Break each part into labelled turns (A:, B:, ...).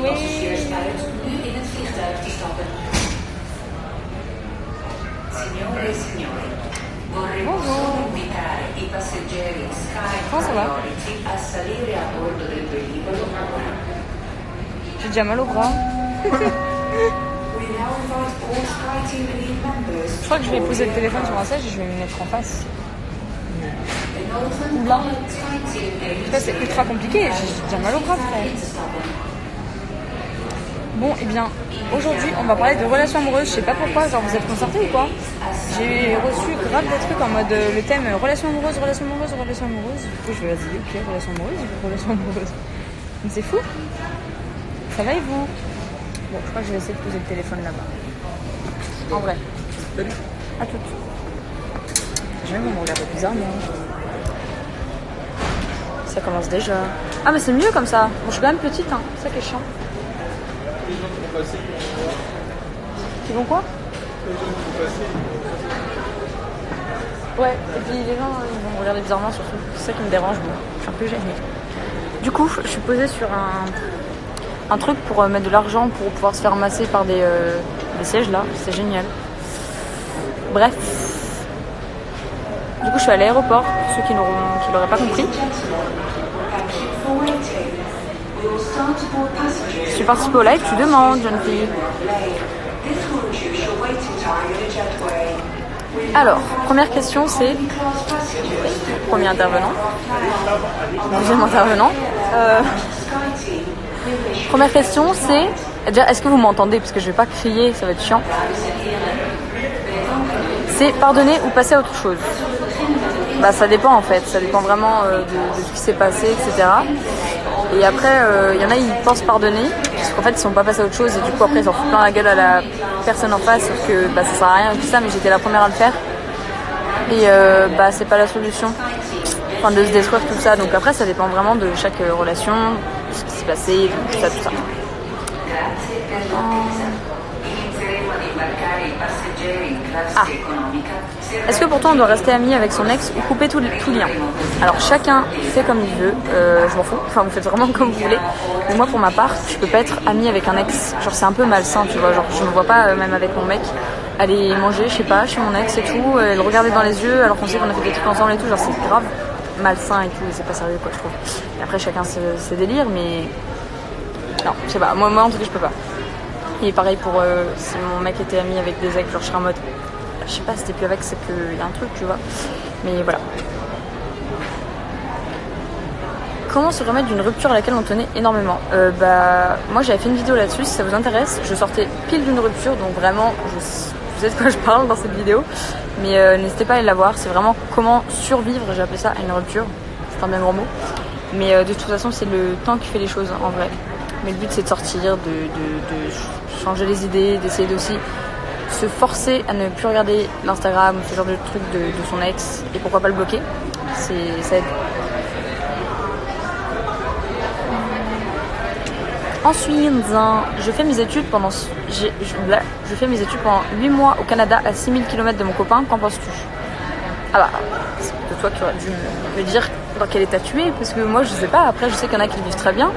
A: Bonjour. Comment ça va? J'ai déjà mal au bras. Je crois que je vais poser le téléphone sur un siège et je vais me mettre en face. Ou là. C'est ultra compliqué, j'ai déjà mal au bras, frère. Bon, et bien, aujourd'hui, on va parler de relations amoureuses. Je sais pas pourquoi, genre vous êtes concertés ou quoi? J'ai reçu grave des trucs en mode le thème relations amoureuses, relations amoureuses, relations amoureuses. Du coup, je vais vas-y, ok, relations amoureuses, relations amoureuses. Mais c'est fou. Ça va et vous? Bon, je crois que je vais essayer de poser le téléphone là-bas. En vrai. Salut. À toutes. Je vais me regarder bizarrement. Ça commence déjà. Ah, mais c'est mieux comme ça. Bon, je suis quand même petite, hein. C'est ça qui est chiant.
B: Les gens qui vont passer,
A: Qui vont quoi?
B: les gens qui vont passer.
A: Ouais, et puis les gens ils vont me regarder bizarrement surtout. C'est ça qui me dérange, moi. Je suis un peu gênée. Du coup, je suis posée sur un truc pour mettre de l'argent pour pouvoir se faire masser par des sièges là. C'est génial. Bref. Du coup, je suis à l'aéroport, pour ceux qui l'auraient pas compris. Si tu participes au live, tu demandes, jeune fille. Alors, première question, c'est... Premier intervenant. Deuxième intervenant. Première question, c'est... Déjà, est-ce que vous m'entendez? Parce que je vais pas crier, ça va être chiant. C'est pardonner ou passer à autre chose. Bah, ça dépend en fait, ça dépend vraiment de ce qui s'est passé, etc. Et après, y en a, ils pensent pardonner, parce qu'en fait, ils sont pas passés à autre chose, et du coup, après, ils en foutent plein la gueule à la personne en face, sauf que bah, ça sert à rien et tout ça, mais j'étais la première à le faire. Et bah, c'est pas la solution. Enfin, de se détruire tout ça. Donc après, ça dépend vraiment de chaque relation, de ce qui s'est passé, tout ça, tout ça. Ah. Est-ce que pourtant on doit rester ami avec son ex ou couper tout lien? Alors chacun fait comme il veut, je m'en fous, enfin vous faites vraiment comme vous voulez. Mais moi pour ma part, je peux pas être amie avec un ex, genre c'est un peu malsain tu vois, genre je me vois pas même avec mon mec aller manger, je sais pas, chez mon ex et tout, le regarder dans les yeux alors qu'on sait qu'on a fait des trucs ensemble et tout, genre c'est grave malsain et tout, et c'est pas sérieux quoi je trouve. Et après chacun ses délires mais non, je sais pas, moi en tout cas je peux pas. Et pareil pour si mon mec était ami avec des ex, genre je serais en mode je sais pas, c'était plus avec, c'est qu'il y a un truc, tu vois. Mais voilà. Comment se remettre d'une rupture à laquelle on tenait énormément? Bah, moi j'avais fait une vidéo là-dessus, si ça vous intéresse. Je sortais pile d'une rupture, donc vraiment, vous savez de quoi je parle dans cette vidéo. Mais n'hésitez pas à aller la voir, c'est vraiment comment survivre, j'ai appelé ça, à une rupture. C'est un bien gros mot. Mais de toute façon, c'est le temps qui fait les choses, en vrai. Mais le but, c'est de sortir, de changer les idées, d'essayer d'aussi se forcer à ne plus regarder l'Instagram ou ce genre de truc de son ex et pourquoi pas le bloquer, ça aide. Ensuite, je fais mes études pendant 8 mois au Canada à 6000 km de mon copain, qu'en penses-tu? Ah bah, c'est plutôt toi qui aurais dû me dire dans quel état tu es, parce que moi je sais pas, après je sais qu'il y en a qui le vivent très bien.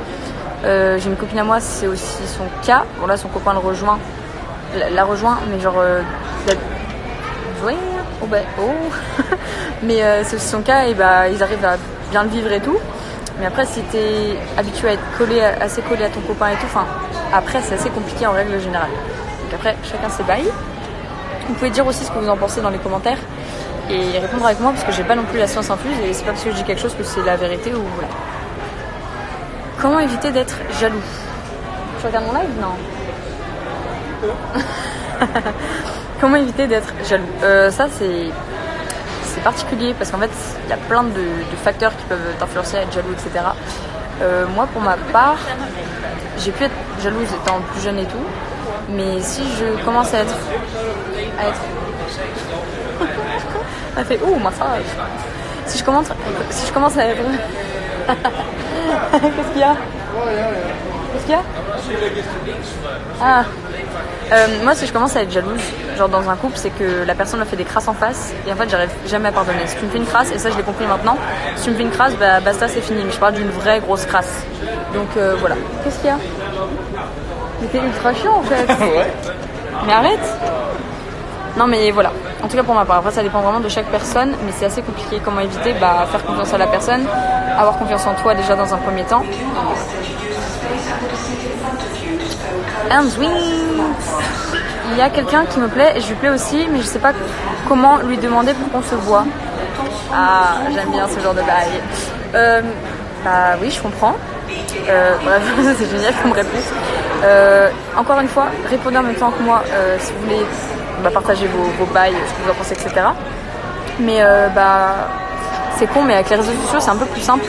A: J'ai une copine à moi, c'est aussi son cas, bon là son copain la rejoint, mais genre ouais, oh bah oh mais c'est aussi son cas et bah ils arrivent à bien le vivre et tout. Mais après si t'es habitué à être assez collé à ton copain et tout, enfin après c'est assez compliqué en règle générale. Donc après chacun ses bails. Vous pouvez dire aussi ce que vous en pensez dans les commentaires et répondre avec moi parce que j'ai pas non plus la science infuse et c'est pas parce que je dis quelque chose que c'est la vérité ou voilà. Comment éviter d'être jaloux? Tu regardes mon live? Non. Comment éviter d'être jaloux? Ça c'est particulier parce qu'en fait il y a plein de facteurs qui peuvent t'influencer à être jaloux, etc. Moi pour ma part j'ai pu être jalouse étant plus jeune et tout, mais si je commence à être elle fait ouh massage. Si je commence à être qu'est-ce qu'il y a? Qu'est-ce qu'il y a? Ah. Moi si je commence à être jalouse, genre dans un couple, c'est que la personne me fait des crasses en face et en fait j'arrive jamais à pardonner. Si tu me fais une crasse, et ça je l'ai compris maintenant, si tu me fais une crasse, bah basta c'est fini, mais je parle d'une vraie grosse crasse. Donc voilà. Qu'est-ce qu'il y a? Mais t'es ultra chiant en fait.
B: Ouais.
A: Mais arrête. Non mais voilà. En tout cas pour ma part. Après ça dépend vraiment de chaque personne, mais c'est assez compliqué. Comment éviter? Bah faire confiance à la personne, avoir confiance en toi déjà dans un premier temps. And swing. Il y a quelqu'un qui me plaît et je lui plais aussi, mais je sais pas comment lui demander pour qu'on se voit. Ah, j'aime bien ce genre de bail. Bah oui, je comprends. Bref, c'est génial comme réponse. Encore une fois, répondez en même temps que moi si vous voulez partager vos bails, ce que vous en pensez, etc. Mais bah c'est con, mais avec les réseaux sociaux c'est un peu plus simple.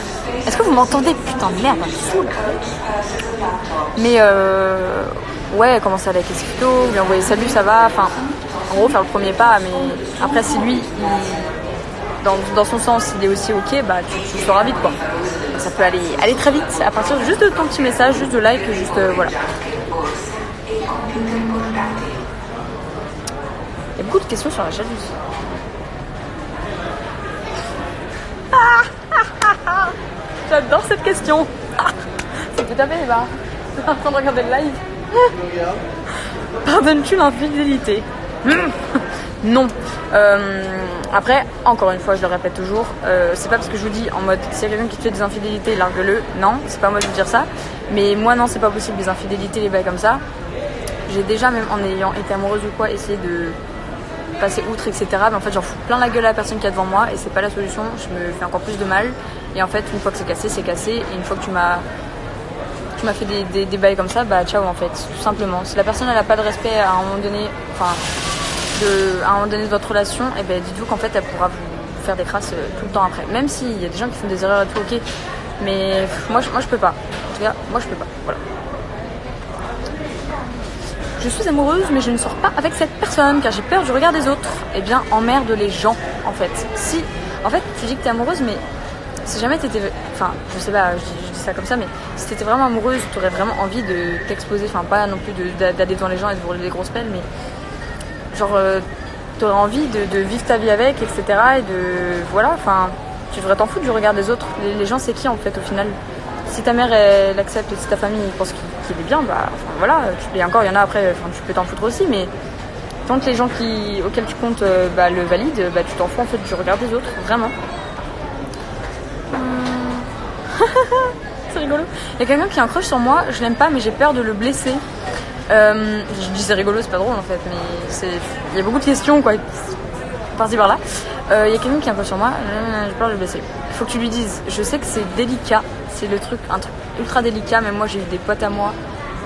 A: Est-ce que vous m'entendez? Putain de merde, elle me saoule. Mais ouais, commencer à liker ses photos, lui envoyer salut, ça va. Enfin, en gros, faire le premier pas. Mais après, si lui, dans son sens, il est aussi ok, bah tu le sauras vite quoi. Ça peut aller très vite à partir juste de ton petit message, juste de like, juste voilà. Il y a beaucoup de questions sur la jalousie. J'adore cette question. Ça peut taper les barres. Je suis en train de regarder le live. Pardonnes-tu l'infidélité? Non. Après, encore une fois, je le répète toujours, c'est pas parce que je vous dis en mode s'il y a quelqu'un qui te fait des infidélités, largue-le. Non, c'est pas moi de vous dire ça. Mais moi, non, c'est pas possible, les infidélités, les bails comme ça. J'ai déjà, même en ayant été amoureuse ou quoi, essayé de passer outre, etc. Mais en fait, j'en fous plein la gueule à la personne qui est devant moi et c'est pas la solution. Je me fais encore plus de mal. Et en fait, une fois que c'est cassé, c'est cassé. Et une fois que tu m'as fait des bails comme ça, bah ciao en fait, tout simplement. Si la personne elle a pas de respect à un moment donné, à un moment donné de votre relation, et ben dites-vous qu'en fait elle pourra vous faire des crasses tout le temps après. Même s'il y a des gens qui font des erreurs et tout, ok. Mais moi je peux pas. En tout cas, moi je peux pas. Voilà. Je suis amoureuse mais je ne sors pas avec cette personne car j'ai peur du regard des autres. Eh bien emmerde les gens en fait. Si en fait tu dis que t'es amoureuse mais si jamais t'étais, enfin je sais pas, je dis ça comme ça, mais si t'étais vraiment amoureuse, t'aurais vraiment envie de t'exposer, enfin pas non plus d'aller devant les gens et de brûler des grosses pelles, mais genre t'aurais envie de vivre ta vie avec, etc. Et de, voilà, enfin tu devrais t'en foutre du regard des autres. Les gens c'est qui en fait au final? Si ta mère elle accepte et si ta famille pense qu'il est bien, bah enfin voilà, et encore il y en a après, enfin tu peux t'en foutre aussi, mais tant que les gens auxquels tu comptes le valident, bah tu t'en fous en fait du regard des autres, vraiment. C'est rigolo. Il y a quelqu'un qui a un crush sur moi, je l'aime pas mais j'ai peur de le blesser. Je dis c'est rigolo, c'est pas drôle en fait, mais il y a beaucoup de questions quoi, par-ci par-là. Il y a quelqu'un qui a un crush sur moi, j'ai peur de le blesser. Il faut que tu lui dises, je sais que c'est délicat, c'est un truc ultra délicat, mais moi j'ai eu des potes à moi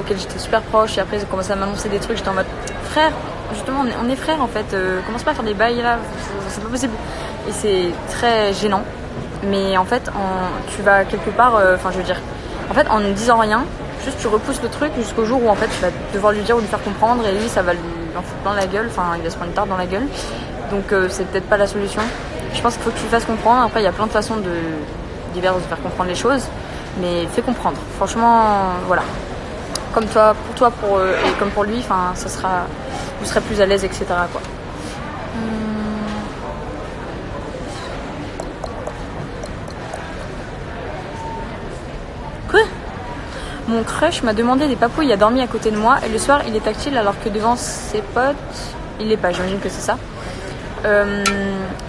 A: auxquels j'étais super proche et après ils ont commencé à m'annoncer des trucs, j'étais en mode frère, justement on est frères en fait, commence pas à faire des bails là, c'est pas possible. Et c'est très gênant. Mais en fait, tu vas quelque part, enfin je veux dire, en fait en ne disant rien, juste tu repousses le truc jusqu'au jour où en fait tu vas devoir lui dire ou lui faire comprendre et lui ça va lui en foutre plein la gueule, enfin il va se prendre une tarte dans la gueule. Donc c'est peut-être pas la solution. Je pense qu'il faut que tu lui fasses comprendre. Après il y a plein de façons diverses de faire comprendre les choses, mais fais comprendre. Franchement, voilà. Comme toi, pour toi, et comme pour lui, enfin vous serez plus à l'aise, etc. quoi. Quoi? Mon crush m'a demandé des papouilles, il a dormi à côté de moi et le soir il est tactile alors que devant ses potes il l'est pas, j'imagine que c'est ça.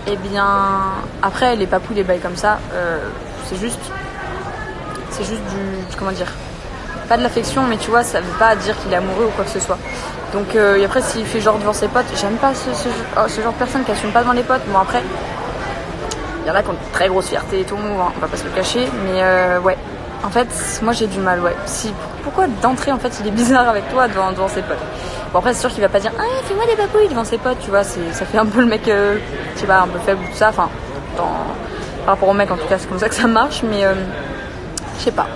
A: Et bien après les papouilles, les bails comme ça, c'est juste du comment dire, pas de l'affection mais tu vois ça veut pas dire qu'il est amoureux ou quoi que ce soit. Donc et après s'il fait genre devant ses potes, j'aime pas ce genre de personne qui assume pas devant les potes. Bon après il y en a qui ont une très grosse fierté et tout, on va pas se le cacher, mais ouais. En fait, moi j'ai du mal, ouais. Pourquoi d'entrée, en fait, il est bizarre avec toi devant ses potes? Bon, après, c'est sûr qu'il va pas dire « Ah, fais-moi des papouilles devant ses potes », tu vois. Ça fait un peu le mec, je sais pas, un peu faible ou tout ça. Enfin, par rapport au mec, en tout cas, c'est comme ça que ça marche, mais je sais pas.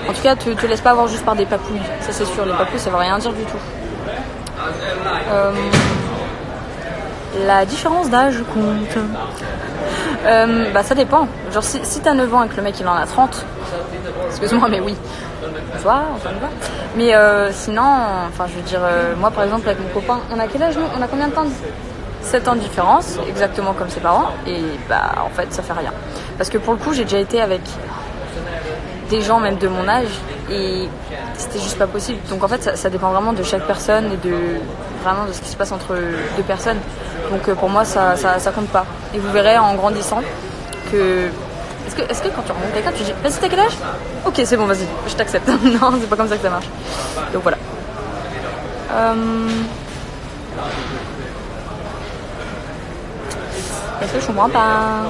A: En tout cas, te laisse pas avoir juste par des papouilles. Ça, c'est sûr. Les papouilles, ça veut rien dire du tout. La différence d'âge compte. Bah, ça dépend. Genre, si t'as 9 ans et que le mec, il en a 30... Excuse-moi, mais oui. Bonsoir, enfin, mais sinon, enfin, je veux dire, moi par exemple, avec mon copain, on a quel âge nous? On a combien de temps? 7 ans de différence, exactement comme ses parents, et bah en fait, ça fait rien. Parce que pour le coup, j'ai déjà été avec des gens même de mon âge et c'était juste pas possible. Donc en fait ça dépend vraiment de chaque personne et vraiment de ce qui se passe entre deux personnes. Donc pour moi ça compte pas. Et vous verrez en grandissant que est-ce que quand tu rencontres quelqu'un tu dis vas-y t'as quel âge? Ok c'est bon vas-y je t'accepte. Non c'est pas comme ça que ça marche. Donc voilà. Est-ce que je comprends pas?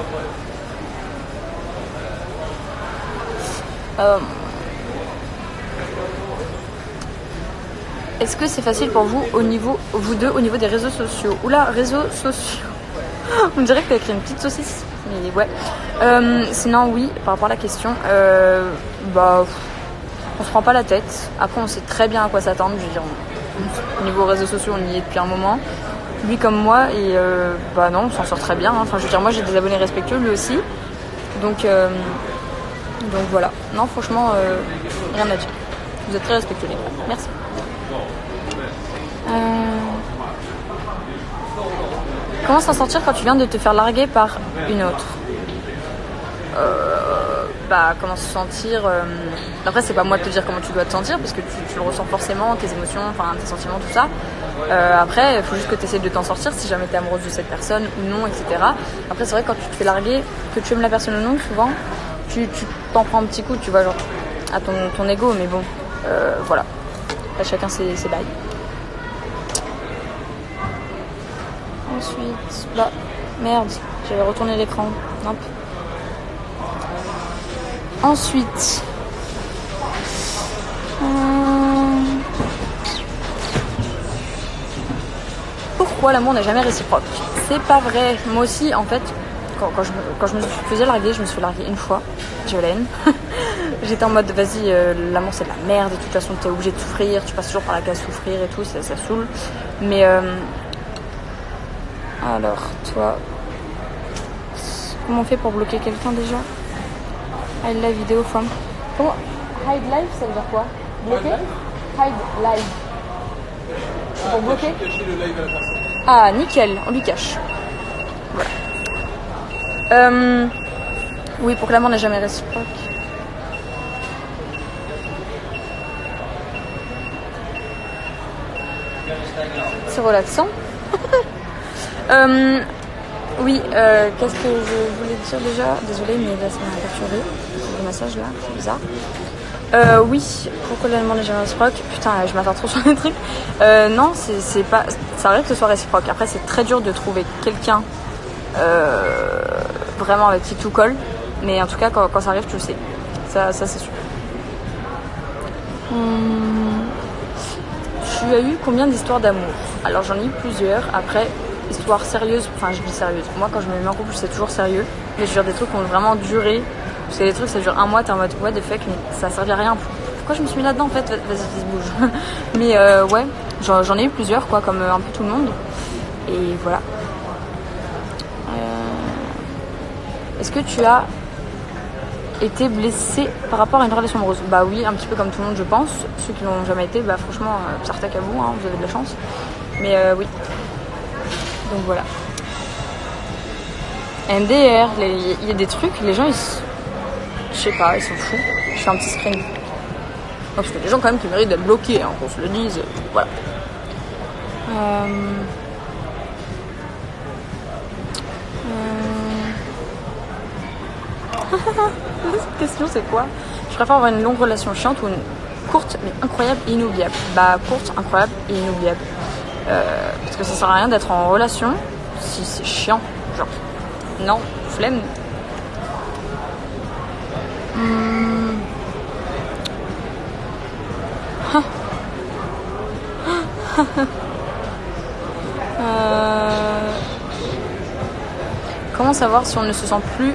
A: Est-ce que c'est facile pour vous vous deux au niveau des réseaux sociaux? Oula, réseaux sociaux. On dirait que t'as écrit une petite saucisse. Mais ouais. Sinon oui, par rapport à la question, on se prend pas la tête. Après on sait très bien à quoi s'attendre. Je veux dire, au niveau réseaux sociaux on y est depuis un moment. Lui comme moi et non, on s'en sort très bien. Hein. Enfin je veux dire moi j'ai des abonnés respectueux, lui aussi. Donc voilà. Non franchement rien à dire. Vous êtes très respectueux les gars. Merci. Comment s'en sortir quand tu viens de te faire larguer par une autre? Comment se sentir Après c'est pas moi de te dire comment tu dois te sentir parce que tu le ressens forcément, tes émotions, enfin tes sentiments, tout ça. Après il faut juste que tu essaies de t'en sortir si jamais tu es amoureuse de cette personne ou non, etc. Après c'est vrai que quand tu te fais larguer, que tu aimes la personne ou non, souvent tu t'en prends un petit coup, tu vois, genre à ton ego, mais bon voilà. Après, chacun ses bails. Ensuite, merde, j'avais retourné l'écran. Hop. Ensuite, pourquoi l'amour n'est jamais réciproque? C'est pas vrai. Moi aussi, en fait, quand je me faisais larguer, je me suis larguée une fois. J'ai la haine. J'étais en mode, vas-y, l'amour c'est de la merde. De toute façon, t'es obligé de souffrir. Tu passes toujours par la case souffrir et tout, ça saoule. Mais alors, toi, comment on fait pour bloquer quelqu'un déjà? Hide live vidéo from. Comment? Hide live, ça veut dire quoi? Bloquer? Hide live. C'est pour bloquer?
B: Cacher le live à la personne.
A: Ah, nickel, on lui cache. Voilà. Oui, pour que l'amour n'est jamais réciproque. C'est relaxant. Oui, qu'est-ce que je voulais dire déjà? Désolée, mais là ça m'a perturbée. Le massage là, c'est bizarre. Oui, pourquoi l'amour n'est jamais réciproque? Putain, je m'attarde trop sur les trucs. Non, c'est pas. Ça arrive que ce soit réciproque. Après, c'est très dur de trouver quelqu'un vraiment avec qui tout colle. Mais en tout cas, quand ça arrive, tu le sais. Ça c'est sûr. Tu as eu combien d'histoires d'amour? Alors j'en ai eu plusieurs. Après, histoire sérieuse, enfin je dis sérieuse. Moi quand je me mets en couple c'est toujours sérieux. Mais je veux dire des trucs qui ont vraiment duré. Parce que les trucs ça dure un mois, t'es en mode what the fuck, mais ça servait à rien. Pourquoi je me suis mis là-dedans en fait? Vas-y, se bouge. Mais ouais, j'en ai eu plusieurs quoi, comme un peu tout le monde. Et voilà. Est-ce que tu as été blessé par rapport à une relation amoureuse? Bah oui, un petit peu comme tout le monde je pense. Ceux qui l'ont jamais été, bah franchement, sartac à vous, hein, vous avez de la chance. Mais oui. Donc voilà. MDR, il y a des trucs, les gens je sais pas, ils sont fous. Je fais un petit screen. Parce que les gens quand même qui méritent d'être bloqués, hein, qu'on se le dise. Voilà. Cette question c'est quoi? Je préfère avoir une longue relation chiante ou une courte mais incroyable et inoubliable? Bah courte, incroyable et inoubliable. Parce que ça sert à rien d'être en relation si c'est chiant. Genre, non, flemme. Comment savoir si on ne se sent plus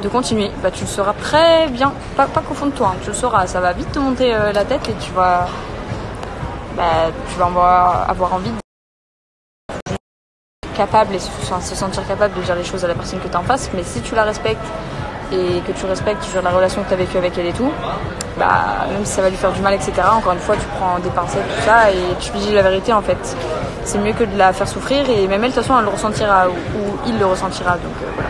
A: de continuer? Bah tu le sauras très bien, pas qu'au fond de toi, hein. Tu le sauras, ça va vite te monter la tête et tu vas avoir envie de capable et se sentir capable de dire les choses à la personne que tu as en face. Mais si tu la respectes et que tu respectes la relation que tu as vécue avec elle et tout, bah même si ça va lui faire du mal, etc., encore une fois tu prends des pincettes, tout ça, et tu lui dis la vérité en fait. C'est mieux que de la faire souffrir, et même elle de toute façon elle le ressentira, ou il le ressentira, donc voilà.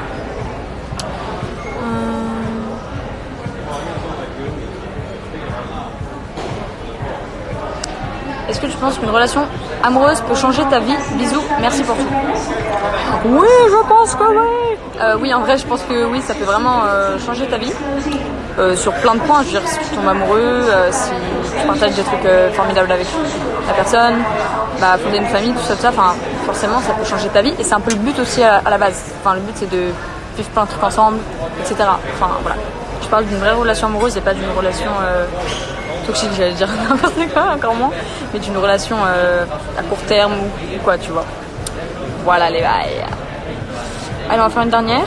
A: Est-ce que tu penses qu'une relation amoureuse peut changer ta vie? Bisous, merci pour tout. Oui, je pense que oui. Oui, en vrai, je pense que oui, ça peut vraiment changer ta vie. Sur plein de points, je veux dire, si tu tombes amoureux, si tu partages des trucs formidables avec la personne, bah, fonder une famille, tout ça, enfin, forcément, ça peut changer ta vie. Et c'est un peu le but aussi à la base. Enfin, le but, c'est de vivre plein de trucs ensemble, etc. Enfin, voilà. Je parle d'une vraie relation amoureuse et pas d'une relation toxique, j'allais dire n'importe quoi, encore moins, mais d'une relation à court terme ou quoi, tu vois. Voilà les bails. Allez, on va faire une dernière.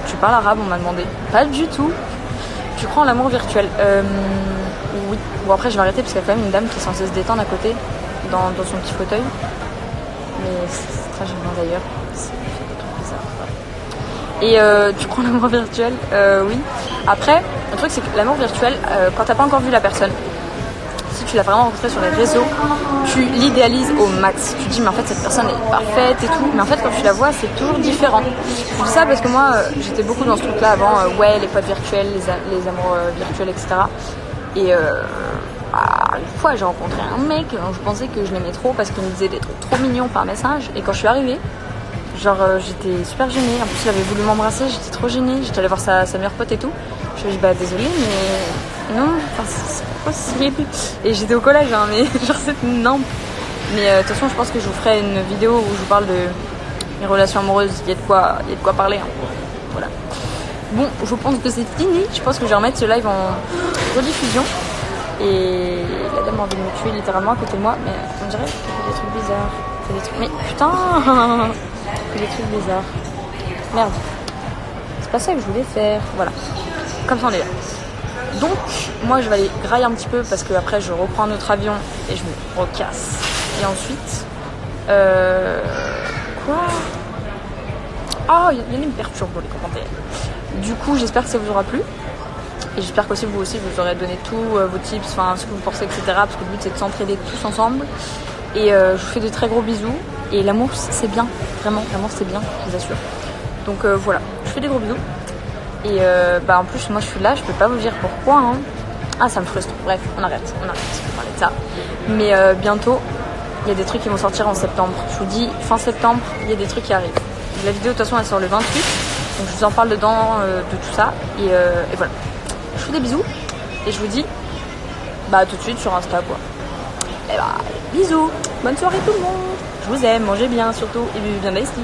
A: Tu parles arabe, on m'a demandé. Pas du tout. Tu crois en l'amour virtuel? Oui. Bon, après, je vais arrêter parce qu'il y a quand même une dame qui est censée se détendre à côté, dans son petit fauteuil. Mais c'est très gênant d'ailleurs. C'est des trucs bizarres. Et tu crois en l'amour virtuel? Oui. Après, le truc, c'est que l'amour virtuel, quand t'as pas encore vu la personne, si tu l'as vraiment rencontrée sur les réseaux, tu l'idéalises au max. Tu te dis, mais en fait, cette personne est parfaite et tout. Mais en fait, quand tu la vois, c'est toujours différent. Je dis ça parce que moi, j'étais beaucoup dans ce truc-là avant. Ouais, les potes virtuels, les amours virtuels, etc. Et une fois, j'ai rencontré un mec, je pensais que je l'aimais trop parce qu'il me disait des trucs trop mignons par message. Et quand je suis arrivée, genre, j'étais super gênée. En plus, il avait voulu m'embrasser, j'étais trop gênée. J'étais allée voir sa meilleure pote et tout. Je lui ai dit, bah désolée, mais non, enfin, c'est pas possible. Et j'étais au collège, hein, mais genre, c'est nimp. Mais de toute façon, je pense que je vous ferai une vidéo où je vous parle de mes relations amoureuses. Il y a de quoi parler. Hein. Voilà. Bon, je pense que c'est fini. Je pense que je vais remettre ce live en rediffusion. Et la dame a envie de me tuer littéralement à côté de moi. Mais on dirait qu'elle fait des trucs bizarres. Mais putain, elle fait des trucs bizarres. Merde. C'est pas ça que je voulais faire. Voilà. Comme ça, on est là. Donc, moi, je vais aller grailler un petit peu parce que après, je reprends un autre avion et je me recasse. Et ensuite, quoi? Ah, il y en a une perturbe dans les commentaires. Du coup, j'espère que ça vous aura plu. Et j'espère qu'aussi vous vous aurez donné tous vos tips, enfin ce que vous pensez, etc. Parce que le but c'est de s'entraider tous ensemble. Et je vous fais de très gros bisous. Et l'amour c'est bien, vraiment, l'amour c'est bien, je vous assure. Donc voilà, je fais des gros bisous. Et en plus moi je suis là, je peux pas vous dire pourquoi. Hein. Ah ça me frustre, bref, on arrête, on peut parler de ça. Mais bientôt, il y a des trucs qui vont sortir en septembre. Je vous dis, fin septembre, il y a des trucs qui arrivent. La vidéo de toute façon elle sort le 28. Donc je vous en parle dedans de tout ça. Et voilà. Je vous fais des bisous et je vous dis à tout de suite sur Insta quoi. Et bisous, bonne soirée tout le monde. Je vous aime, mangez bien surtout et buvez bien d'Ice Tea.